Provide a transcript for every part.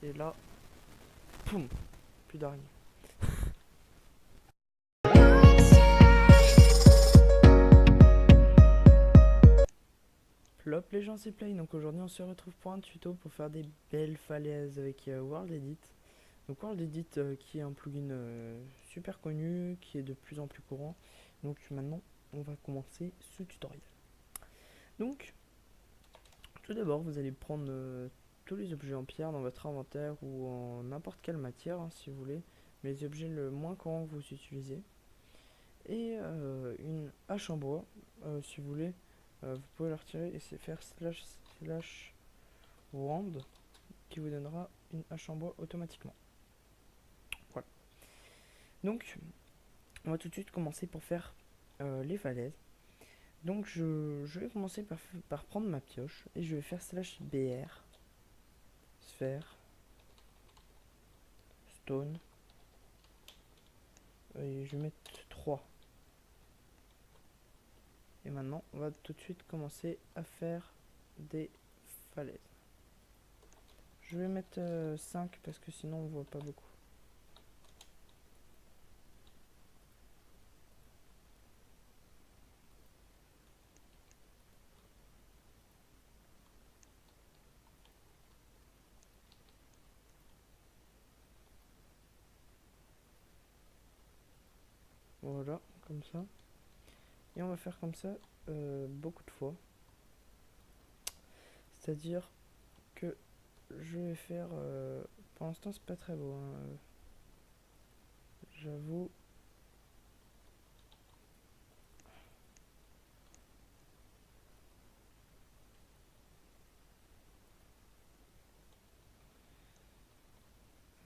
Et là, poum, plus d'araignées. Flop les gens, c'est Play. Donc aujourd'hui on se retrouve pour un tuto pour faire des belles falaises avec World Edit. Donc World Edit qui est un plugin super connu, qui est de plus en plus courant. Donc maintenant on va commencer ce tutoriel. Donc tout d'abord vous allez prendre tous les objets en pierre dans votre inventaire ou en n'importe quelle matière hein, si vous voulez. Mais les objets le moins courant que vous utilisez. Et une hache en bois si vous voulez. Vous pouvez la retirer et c'est faire slash wand qui vous donnera une hache en bois automatiquement. Voilà. Donc, on va tout de suite commencer pour faire les falaises. Donc, je vais commencer par prendre ma pioche et je vais faire slash br, sphère, stone, et je vais mettre 3. Et maintenant, on va tout de suite commencer à faire des falaises. Je vais mettre 5 parce que sinon on voit pas beaucoup. Voilà, comme ça. Et on va faire comme ça beaucoup de fois. C'est-à-dire que je vais faire... pour l'instant, c'est pas très beau. Hein, j'avoue.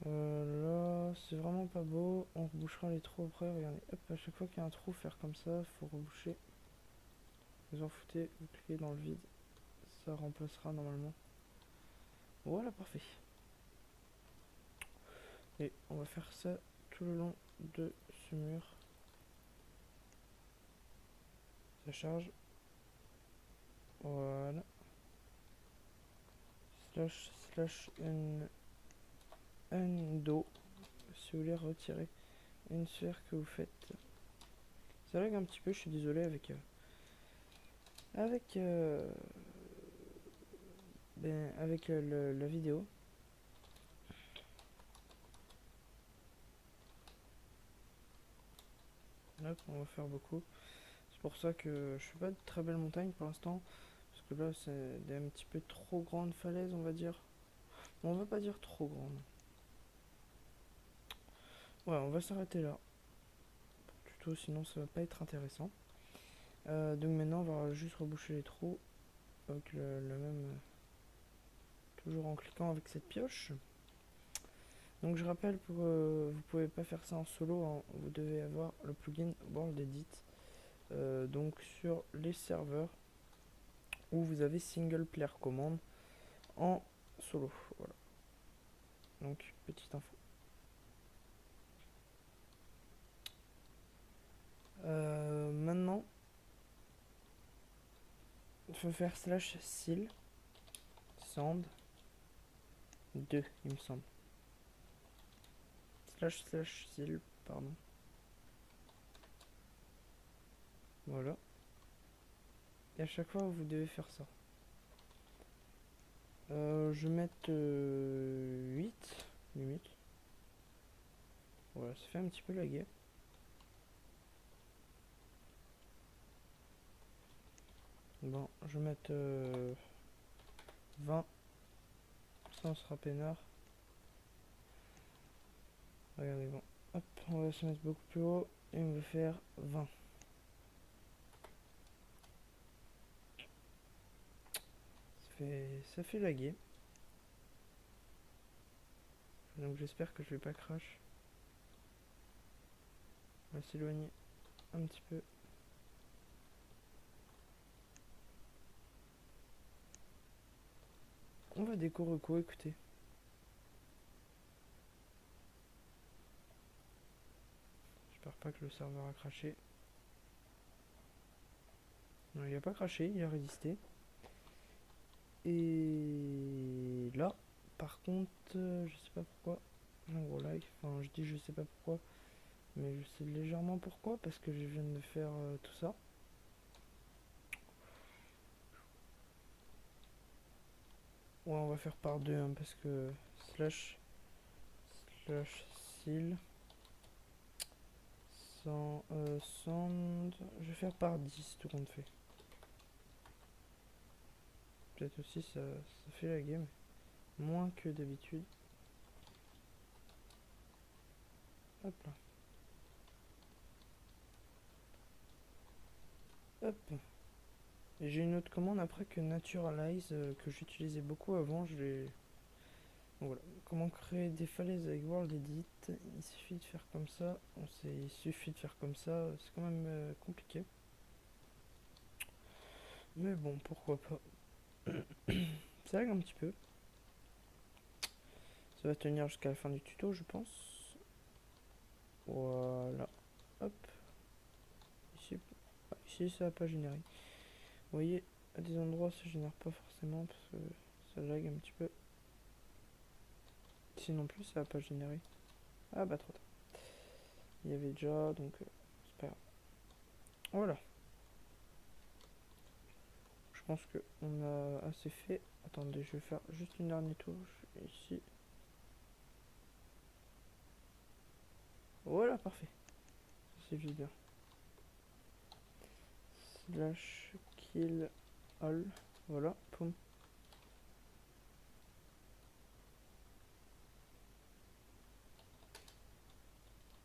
Là, c'est vraiment pas beau. On rebouchera les trous après. Regardez, hop, à chaque fois qu'il y a un trou, faire comme ça. Faut reboucher. Vous en foutez, vous cliquez dans le vide. Ça remplacera normalement. Voilà, parfait. Et on va faire ça tout le long de ce mur. Ça charge. Voilà. Slash undo. Si vous voulez retirer une sphère que vous faites. Ça lag un petit peu, je suis désolé avec la vidéo. Hop, on va faire beaucoup. C'est pour ça que je fais pas de très belles montagnes pour l'instant. Parce que là, c'est des un petit peu trop grandes falaises, on va dire. Bon, on va pas dire trop grandes. Ouais, on va s'arrêter là. Tuto, sinon ça va pas être intéressant. Donc maintenant, on va juste reboucher les trous. Avec le même... toujours en cliquant avec cette pioche. Donc je rappelle, vous pouvez pas faire ça en solo, hein. Vous devez avoir le plugin World Edit. Donc sur les serveurs où vous avez single player command en solo. Voilà. Donc petite info. Maintenant, il faut faire slash seal sand 2, il me semble. Slash seal, pardon. Voilà. Et à chaque fois, vous devez faire ça. Je vais mettre 8 limite. Voilà, ça fait un petit peu laguer. Bon, je vais mettre 20. Ça, on sera peinard. Regardez, bon. Hop, on va se mettre beaucoup plus haut. Et on va faire 20. Ça fait laguer. Donc j'espère que je vais pas crash. On va s'éloigner un petit peu. On va déco reco, écoutez. J'espère pas que le serveur a craché. Non, il a pas craché, il a résisté. Et là, Par contre, je sais pas pourquoi. Un gros like. Enfin, je dis je sais pas pourquoi. Mais je sais légèrement pourquoi. Parce que je viens de faire tout ça. Ouais, on va faire par deux. Hein, parce que slash seal. Sound. Je vais faire par 10 tout compte fait. Peut-être aussi ça fait la game. Moins que d'habitude. Hop là. Hop. Et j'ai une autre commande après que Naturalize que j'utilisais beaucoup avant. Donc voilà. Comment créer des falaises avec World Edit. Il suffit de faire comme ça. Il suffit de faire comme ça. C'est quand même compliqué. Mais bon, pourquoi pas. Ça lag un petit peu. Ça va tenir jusqu'à la fin du tuto, je pense. Voilà. Hop. Ici ça va pas générer. Vous voyez, à des endroits ça génère pas forcément parce que ça lag un petit peu. Ici non plus ça va pas générer. Ah bah trop tard. Il y avait déjà donc c'est pas grave. Voilà. Je pense que on a assez fait. Attendez, je vais faire juste une dernière touche ici. Voilà, parfait. C'est juste bien. Slash kill all. Voilà, poum.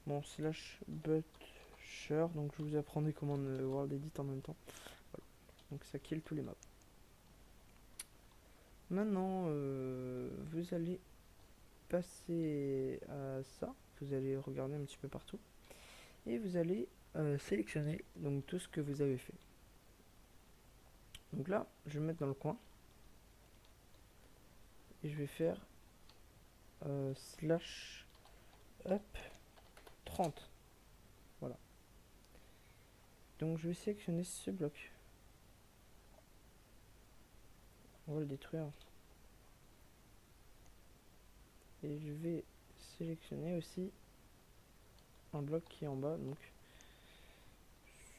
Bon, slash butcher. Donc je vous apprends des commandes World Edit en même temps. Voilà. Donc ça kill tous les maps. Maintenant, vous allez passer à ça. Vous allez regarder un petit peu partout. Et vous allez sélectionner donc tout ce que vous avez fait. Donc là, je vais me mettre dans le coin. Et je vais faire slash up 30. Voilà. Donc je vais sélectionner ce bloc. On va le détruire. Et je vais sélectionner aussi un bloc qui est en bas, donc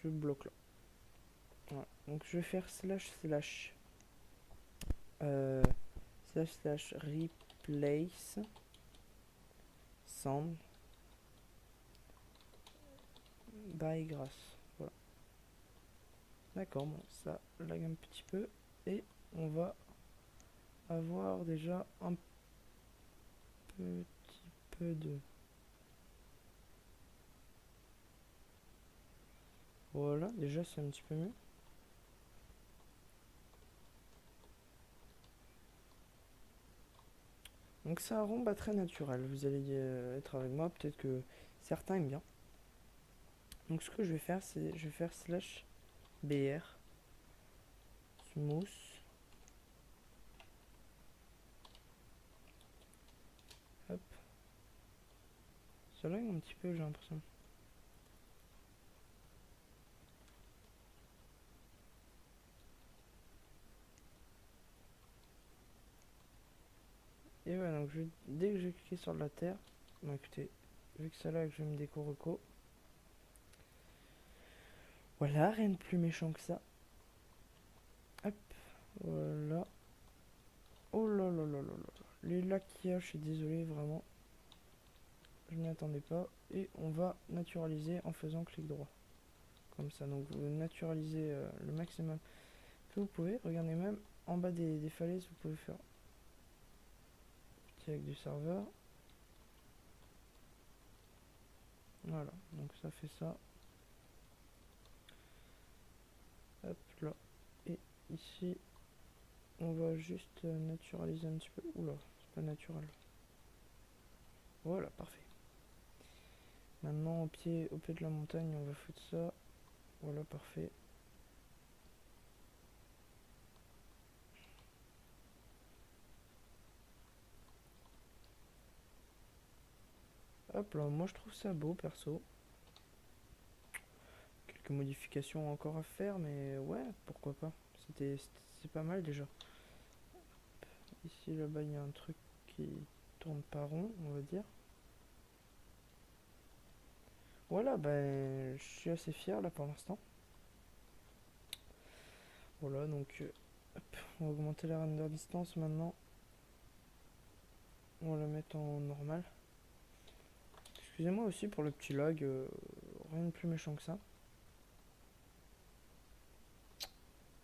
ce bloc là. Voilà. Donc je vais faire slash slash replace sound by grass. Voilà. D'accord, bon, ça lag un petit peu et on va avoir déjà un petit peu de... Voilà, déjà c'est un petit peu mieux. Donc c'est un rond pas très naturel, vous allez être avec moi, peut-être que certains aiment bien. Donc ce que je vais faire, c'est je vais faire slash br smooth. Hop. Ça lag un petit peu, j'ai l'impression. Et voilà, donc dès que j'ai cliqué sur la terre, bon écoutez, vu que ça lag, je vais me déco-reco. Voilà, rien de plus méchant que ça. Hop, voilà. Oh là là là là là. Les lacs qu'il y a, je suis désolé, vraiment. Je m'y attendais pas. Et on va naturaliser en faisant clic droit. Comme ça, donc vous naturalisez le maximum que vous pouvez. Regardez même en bas des falaises, vous pouvez faire petit avec du serveur. Voilà, donc ça fait ça. Hop là. Et ici, on va juste naturaliser un petit peu. Oula, c'est pas naturel. Voilà, parfait. Maintenant, au pied de la montagne, on va foutre ça. Voilà, parfait. Hop là, moi je trouve ça beau perso. Quelques modifications encore à faire, mais ouais, pourquoi pas. C'est pas mal déjà. Ici, là-bas, il y a un truc qui tourne pas rond, on va dire. Voilà, ben je suis assez fier là pour l'instant. Voilà, donc hop, on va augmenter la render distance maintenant. On va la mettre en normal. Excusez-moi aussi pour le petit lag, rien de plus méchant que ça.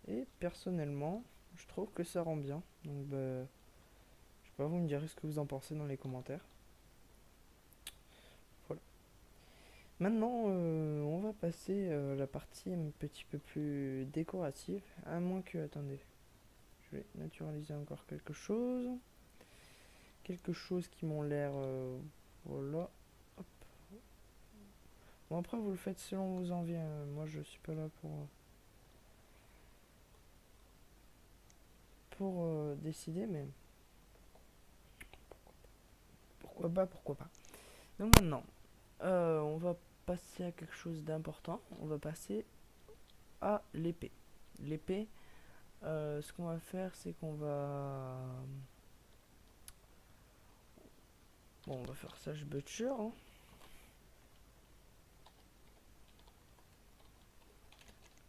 Et personnellement, je trouve que ça rend bien. Donc bah, je sais pas, vous me direz ce que vous en pensez dans les commentaires. Voilà. Maintenant, on va passer à la partie un petit peu plus décorative. À moins que, attendez, je vais naturaliser encore quelque chose. Quelque chose qui m'ont l'air, voilà. Hop. Bon après vous le faites selon vos envies. Moi je suis pas là pour décider, mais pourquoi pas. Donc maintenant, on va passer à quelque chose d'important. On va passer à l'épée. L'épée, ce qu'on va faire, c'est qu'on va... Bon, on va faire Sage Butcher. Hein.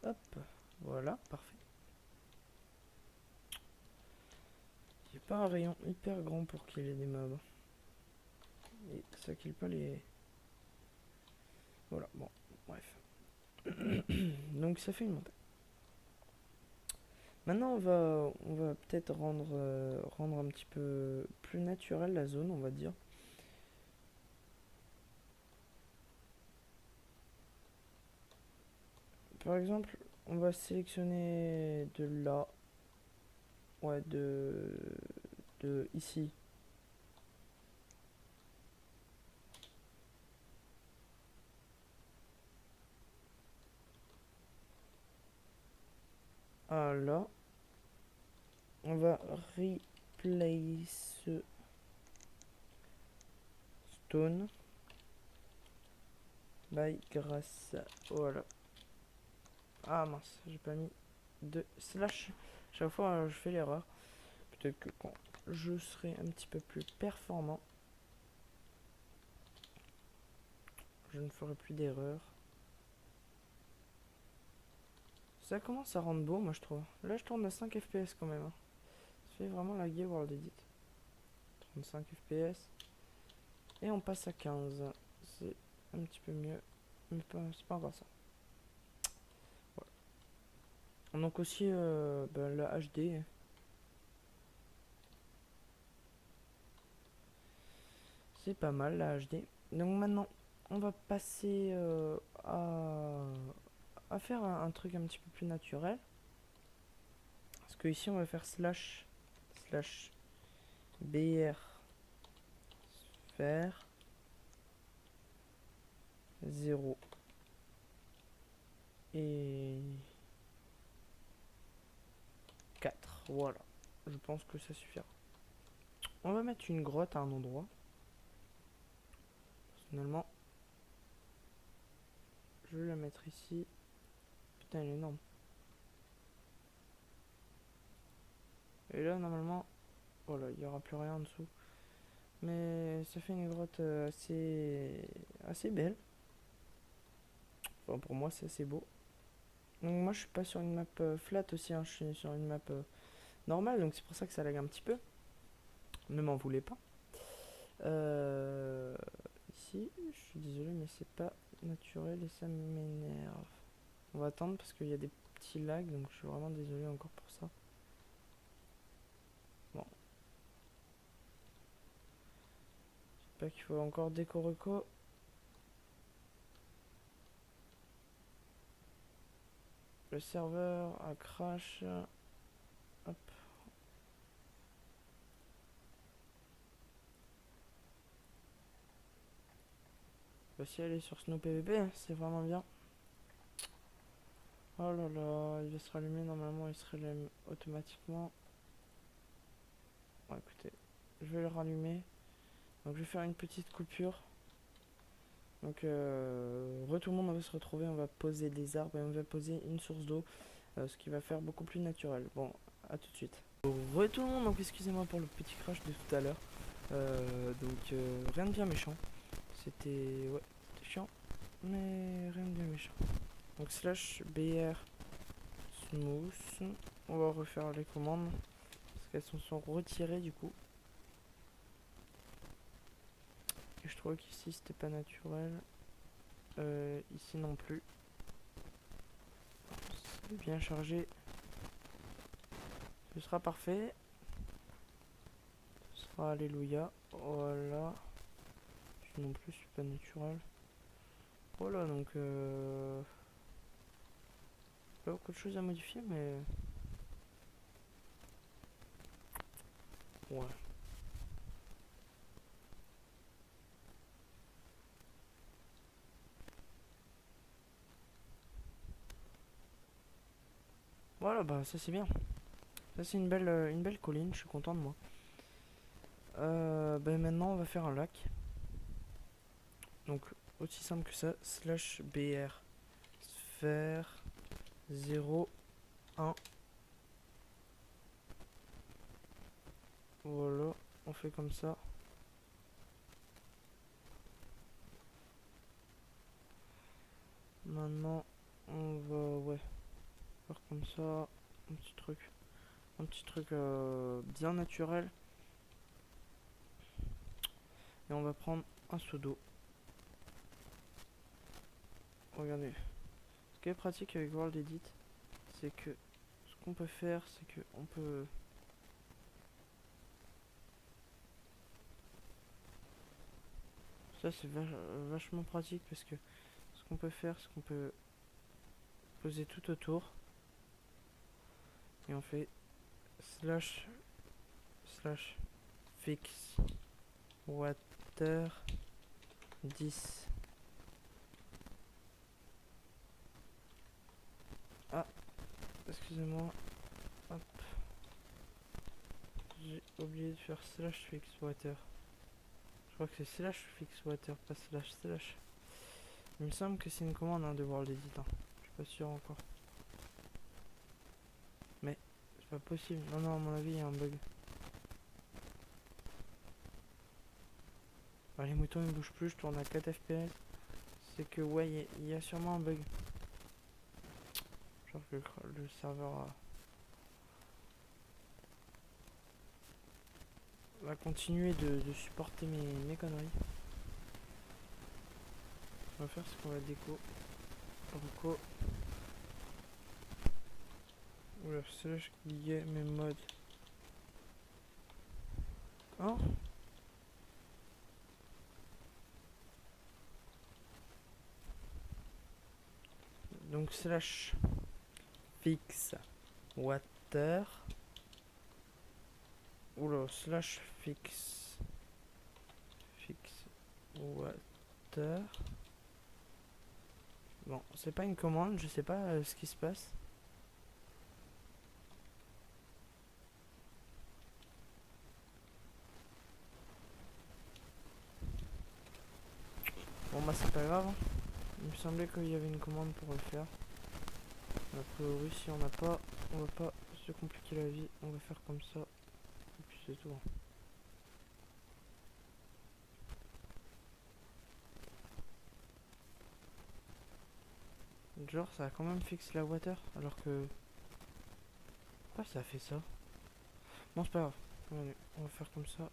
Hop, voilà, parfait. J'ai pas un rayon hyper grand pour qu'il y ait des mobs. Et ça kill pas les... Voilà, bon, bref. Donc ça fait une montagne. Maintenant on va peut-être rendre un petit peu plus naturel la zone, on va dire. Par exemple, on va sélectionner de là, ouais, de ici. À là, on va replace stone by grass. Voilà. Ah mince, j'ai pas mis de slash. Chaque fois, je fais l'erreur. Peut-être que quand je serai un petit peu plus performant, je ne ferai plus d'erreur. Ça commence à rendre beau, moi je trouve. Là, je tourne à 5 FPS quand même. Hein. Ça fait vraiment laguer World Edit. 35 FPS. Et on passe à 15. C'est un petit peu mieux. Mais c'est pas encore ça. Voilà. Donc aussi la HD. C'est pas mal la HD. Donc maintenant, on va passer à faire un truc un petit peu plus naturel. Parce que ici on va faire slash br faire 0 et 4. Voilà. Je pense que ça suffira. On va mettre une grotte à un endroit. Personnellement, je vais la mettre ici. Putain, elle est énorme. Et là, normalement, voilà, il n'y aura plus rien en dessous. Mais ça fait une grotte assez belle. Enfin, pour moi, c'est assez beau. Donc moi, je suis pas sur une map flat aussi. Hein. Je suis sur une map normale. Donc c'est pour ça que ça lag un petit peu. Ne m'en voulez pas. Ici, je suis désolé, mais c'est pas naturel et ça m'énerve. On va attendre parce qu'il y a des petits lags. Donc je suis vraiment désolé encore pour ça. Bon. J'espère qu'il faut encore déco-reco. Le serveur a crash. Hop. Bah, si elle est sur Snow PVP, c'est vraiment bien. Oh là là, il va se rallumer normalement, il se rallume automatiquement. Bon, écoutez, je vais le rallumer. Donc je vais faire une petite coupure. Donc tout le monde on va se retrouver, on va poser des arbres et on va poser une source d'eau. Ce qui va faire beaucoup plus naturel. Bon, à tout de suite. Tout le monde, donc excusez-moi pour le petit crash de tout à l'heure. Rien de bien méchant. C'était ouais, c'était chiant, mais rien de bien méchant. Donc slash BR smooth. On va refaire les commandes parce qu'elles sont retirées du coup. Et je trouvais qu'ici c'était pas naturel. Ici non plus. C'est bien chargé. Ce sera parfait. Ce sera alléluia. Voilà. Ici non plus c'est pas naturel. Voilà donc pas beaucoup de choses à modifier mais ouais. Voilà bah ça c'est bien. Ça c'est une belle colline, je suis content de moi. Ben maintenant on va faire un lac. Donc aussi simple que ça, slash BR sphère 0 1. Voilà, on fait comme ça. Maintenant on va ouais faire comme ça, un petit truc bien naturel. Et on va prendre un seau d'eau. Regardez. Ce qui est pratique avec World Edit, c'est que ce qu'on peut faire, c'est que on peut ça c'est vachement pratique parce que ce qu'on peut faire, c'est qu'on peut poser tout autour et on fait slash slash fix water 10. Ah, excusez-moi. Hop. J'ai oublié de faire slash fix water. Je crois que c'est slash fix water, pas slash slash. Il me semble que c'est une commande hein, de World Edit. Hein. Je suis pas sûr encore. Mais c'est pas possible. Non, non, à mon avis, il y a un bug. Ah, les moutons ils bougent plus, je tourne à 4 FPS. C'est que ouais, il y a sûrement un bug. Genre que le serveur va continuer de supporter mes conneries. Ce qu'on va faire, c'est qu'on va déco. Reco. Oula, slash guillet mes modes. Hein? Donc slash fix water. Oula, slash fix water. Bon, c'est pas une commande, je sais pas ce qui se passe. Bon bah c'est pas grave. Il me semblait qu'il y avait une commande pour le faire. A priori si on n'a pas, on va pas se compliquer la vie. On va faire comme ça. Et puis c'est tout. Genre ça a quand même fixé la water alors que... Pourquoi ça a fait ça? Bon c'est pas grave. Allez, on va faire comme ça.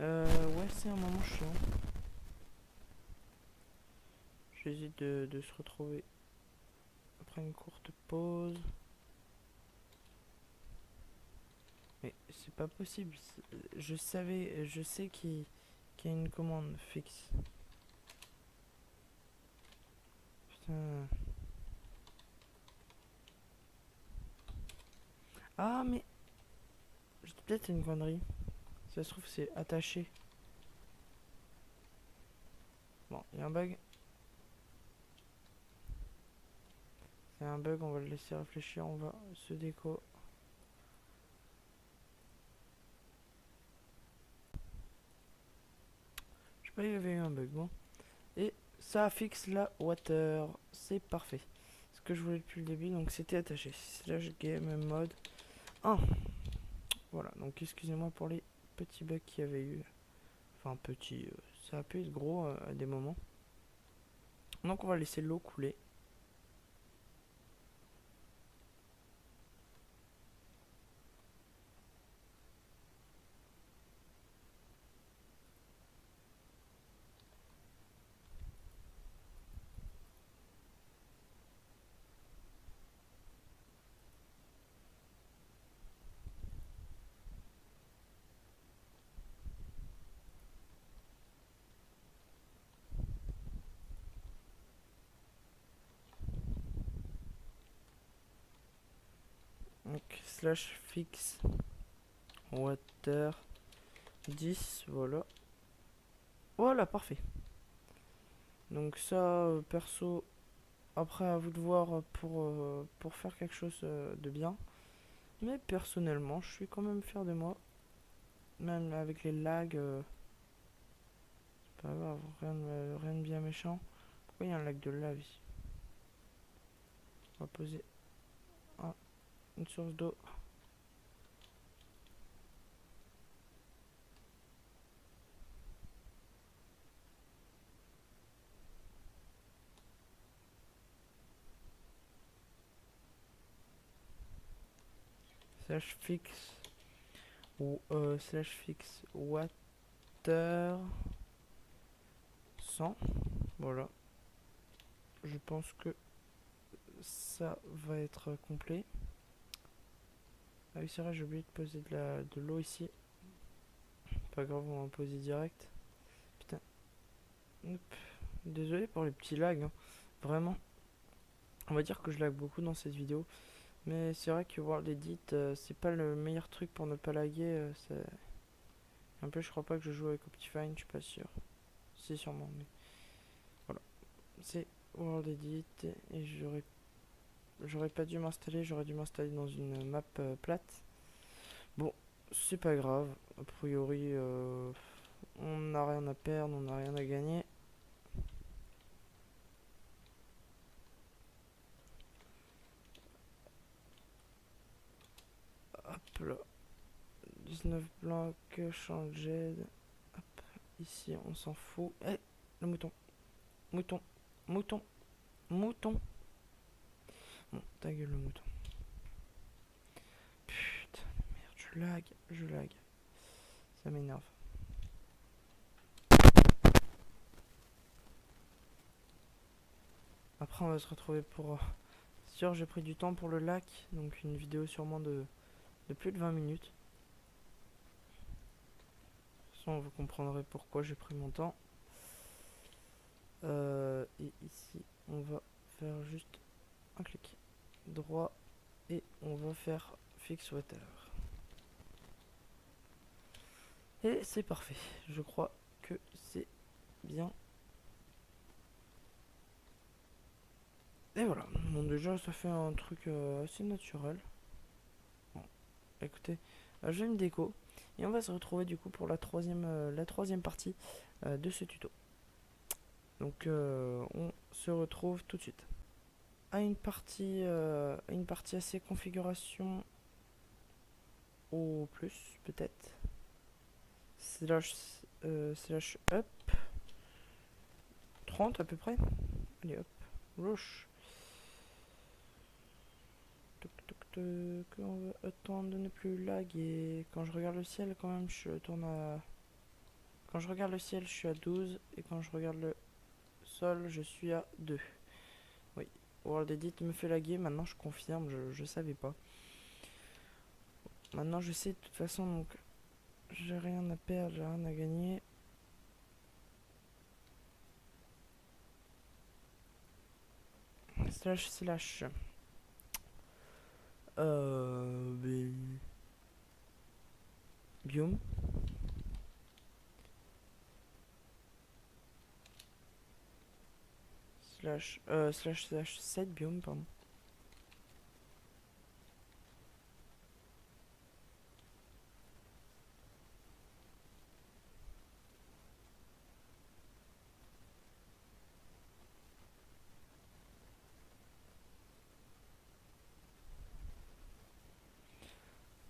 Ouais, c'est un moment chiant. J'hésite de se retrouver après une courte pause. Mais c'est pas possible. Je sais qu'il y a une commande fixe. Putain. Ah, mais. Peut-être une connerie. Si ça se trouve, c'est attaché. Bon, il y a un bug. C'est un bug, on va le laisser réfléchir, on va se déco. Je sais pas, il y avait eu un bug, bon. Et ça fixe la water, c'est parfait. Ce que je voulais depuis le début, donc c'était attaché. Slash game mode 1. Voilà, donc excusez-moi pour les petits bugs qu'il y avait eu. Enfin, petit, ça a pu être gros à des moments. Donc on va laisser l'eau couler. Donc slash fixe water 10, voilà. Voilà, parfait. Donc ça, perso, après à vous de voir pour faire quelque chose de bien. Mais personnellement, je suis quand même fier de moi. Même avec les lags, c'est pas grave, rien de bien méchant. Pourquoi il y a un lag de lave ici? On va poser une source d'eau. Slash fixe ou slash fixe water 100. Voilà. Je pense que ça va être complet. Ah oui, c'est vrai, j'ai oublié de poser de l'eau ici. Pas grave, on va en poser direct. Putain. Hop. Désolé pour les petits lags, hein. Vraiment. On va dire que je lag beaucoup dans cette vidéo. Mais c'est vrai que World Edit, c'est pas le meilleur truc pour ne pas laguer. Un peu, je crois pas que je joue avec Optifine, je suis pas sûr. C'est sûrement, mais voilà. C'est World Edit et j'aurais pas dû m'installer, j'aurais dû m'installer dans une map plate. Bon, c'est pas grave. A priori, on n'a rien à perdre, on n'a rien à gagner. Hop là. 19 blocs, changed. Hop, ici, on s'en fout. Eh, le mouton. Mouton. Mouton. Mouton. Bon, ta gueule le mouton. Putain, merde, je lag. Ça m'énerve. Après, on va se retrouver pour... sûr, j'ai pris du temps pour le lac, donc une vidéo sûrement de plus de 20 minutes. De toute façon, vous comprendrez pourquoi j'ai pris mon temps. Et ici, on va faire juste un clic droit et on va faire fix water. Et c'est parfait. Je crois que c'est bien. Et voilà. Bon, déjà, ça fait un truc assez naturel. Bon, écoutez, je vais me déco. Et on va se retrouver du coup pour la troisième partie de ce tuto. Donc, on se retrouve tout de suite. À une partie assez configuration au plus, peut-être. Slash up 30 à peu près. Allez hop, rush. On va attendre de ne plus lag et quand je regarde le ciel quand même je tourne à... Quand je regarde le ciel je suis à 12 et quand je regarde le sol je suis à 2. Oui, World Edit me fait laguer, maintenant je confirme, je savais pas. Maintenant je sais de toute façon donc j'ai rien à perdre, j'ai rien à gagner. Slash biome slash set biome pardon.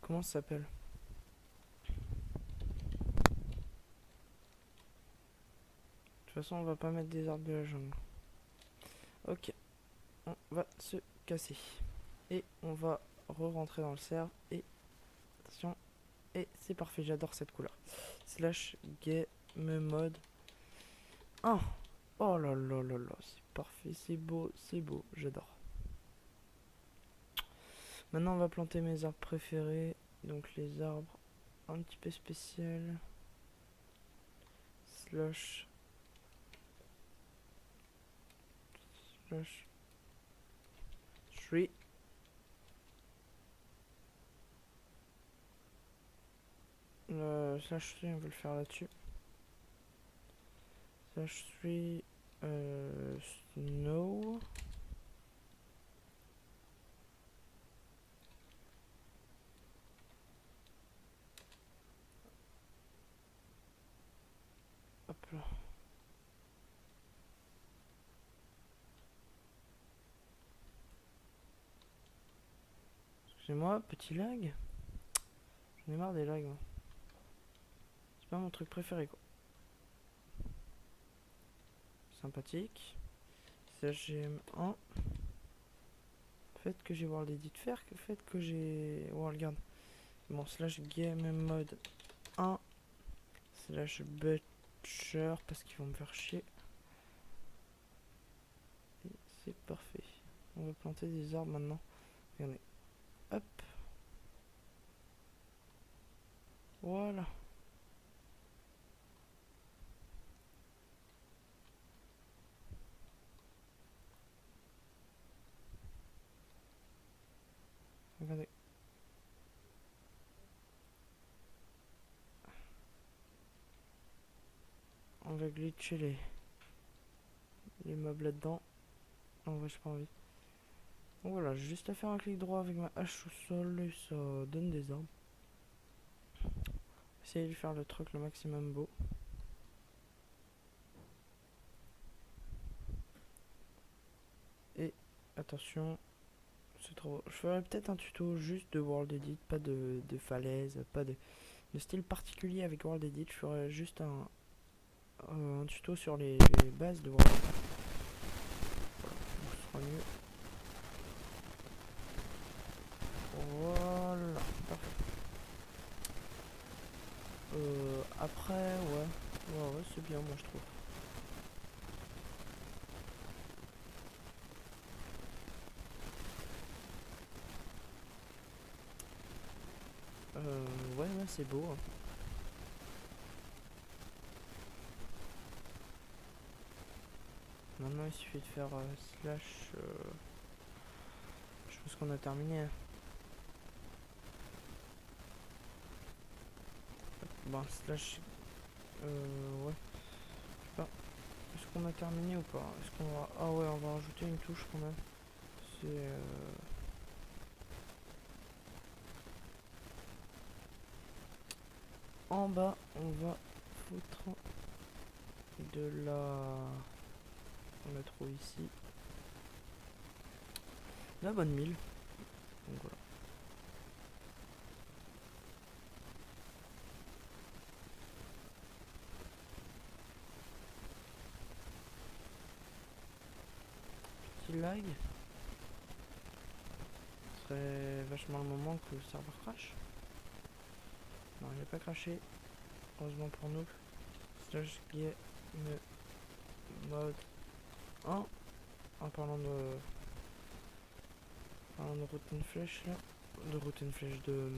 Comment ça s'appelle? De toute façon, on va pas mettre des arbres de la jungle. Ok, on va se casser. Et on va re-rentrer dans le cerf. Et attention. Et c'est parfait, j'adore cette couleur. Slash game mode 1. Oh là là là là, c'est parfait, c'est beau, j'adore. Maintenant, on va planter mes arbres préférés. Donc les arbres un petit peu spécial. Slash tree. Slash tree, on va le faire là-dessus. Slash tree snow. Hop là. Excusez-moi, petit lag. J'en ai marre des lags, moi. C'est pas mon truc préféré, quoi. Sympathique. CHGM1. Faites que j'ai World Edit faire, que faites que j'ai World Guard. Bon, slash game mode 1. Slash butcher, parce qu'ils vont me faire chier. Et c'est parfait. On va planter des arbres maintenant. Regardez. Hop. Voilà. Regardez. On va glitcher les meubles là-dedans. En vrai, j'ai pas envie. Donc voilà, j'ai juste à faire un clic droit avec ma hache au sol et ça donne des arbres. Essayez de faire le truc le maximum beau. Et attention, c'est trop. Je ferai peut-être un tuto juste de World Edit, pas de falaise, pas de style particulier avec World Edit. Je ferai juste un tuto sur les bases de World Edit. Voilà, ce sera mieux. Voilà, parfait. Après, ouais, c'est bien, moi je trouve. Ouais, c'est beau, hein. Maintenant, il suffit de faire slash. Je pense qu'on a terminé, hein. Bon, slash. Ouais. Je sais pas. Est-ce qu'on a terminé ou pas? Est-ce qu'on va. Ah ouais, on va rajouter une touche quand même. C'est. En bas, on va foutre de la. On la trouve ici. La bonne mille. Donc voilà. Petit lag. Ce serait vachement le moment que le serveur crash. Non, il n'a pas craché. Heureusement pour nous. Slash game mode 1. En parlant de routine flèche là. De routine flèche de.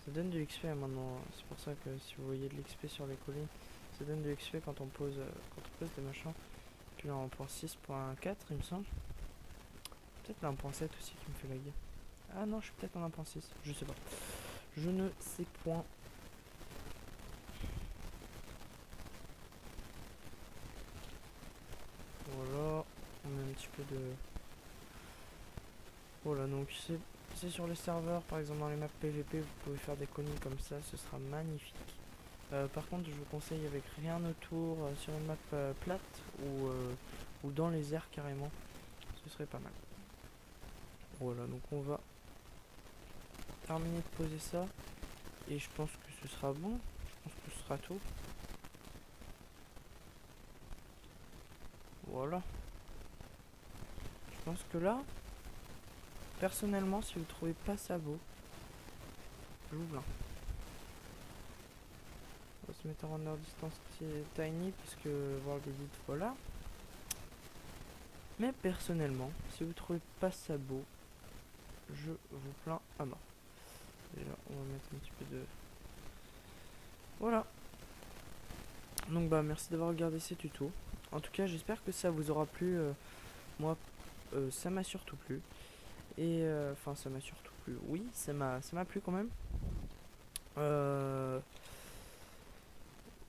Ça donne de l'XP maintenant. C'est pour ça que si vous voyez de l'XP sur les collines, ça donne de l'XP quand on pose des machins. Puis là en 1.6.4 il me semble. Peut-être la 1.7 aussi qui me fait laguer. Ah non, je suis peut-être en 1.6, je sais pas. Je ne sais point. Voilà, on met un petit peu de. Voilà, donc c'est sur les serveurs, par exemple dans les maps PVP, vous pouvez faire des colonies comme ça, ce sera magnifique. Par contre, je vous conseille avec rien autour, sur une map plate ou dans les airs carrément, ce serait pas mal. Voilà, donc on va terminer de poser ça. Et je pense que ce sera bon. Je pense que ce sera tout. Voilà. Je pense que là, personnellement, si vous trouvez pas ça beau, j'ouvre là. On va se mettre en render distance tiny parce que World Edit, voilà. Mais personnellement, si vous trouvez pas ça beau, je vous plains à mort. Déjà, on va mettre un petit peu de... Voilà. Donc bah merci d'avoir regardé ces tutos. En tout cas, j'espère que ça vous aura plu. Moi, ça m'a surtout plu. Et enfin, ça m'a surtout plu. Oui, ça m'a plu quand même.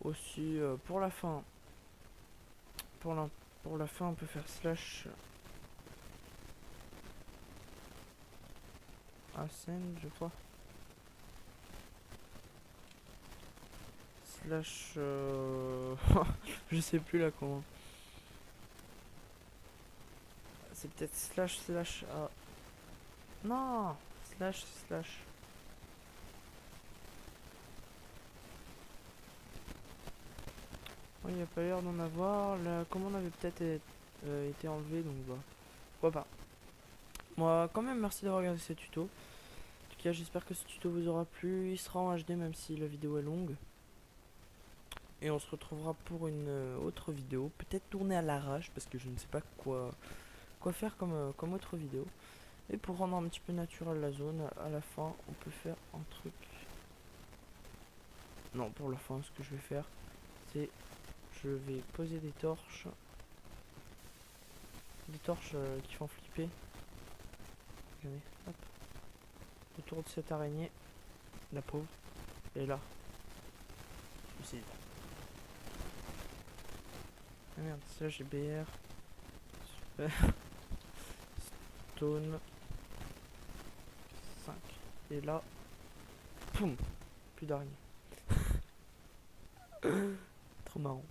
Aussi, pour la fin, pour la fin, on peut faire slash ascend, je crois. Slash, je sais plus là comment. C'est peut-être slash. Non, slash. Il n'y a pas l'air d'en avoir. La commande avait peut-être été enlevée, donc bah, pourquoi pas. Moi, quand même, merci d'avoir regardé ce tuto. En tout cas, j'espère que ce tuto vous aura plu. Il sera en HD, même si la vidéo est longue. Et on se retrouvera pour une autre vidéo. Peut-être tournée à l'arrache, parce que je ne sais pas quoi faire comme autre vidéo. Et pour rendre un petit peu naturel la zone, à la fin, on peut faire un truc. Non, pour la fin, ce que je vais faire, c'est... Je vais poser des torches. Des torches qui font flipper. Regardez, hop. Autour de cette araignée. La pauvre. Et là. Suicide. Ah merde, ça j'ai BR. Super. Stone. 5. Et là. Poum. Plus d'araignées. Trop marrant.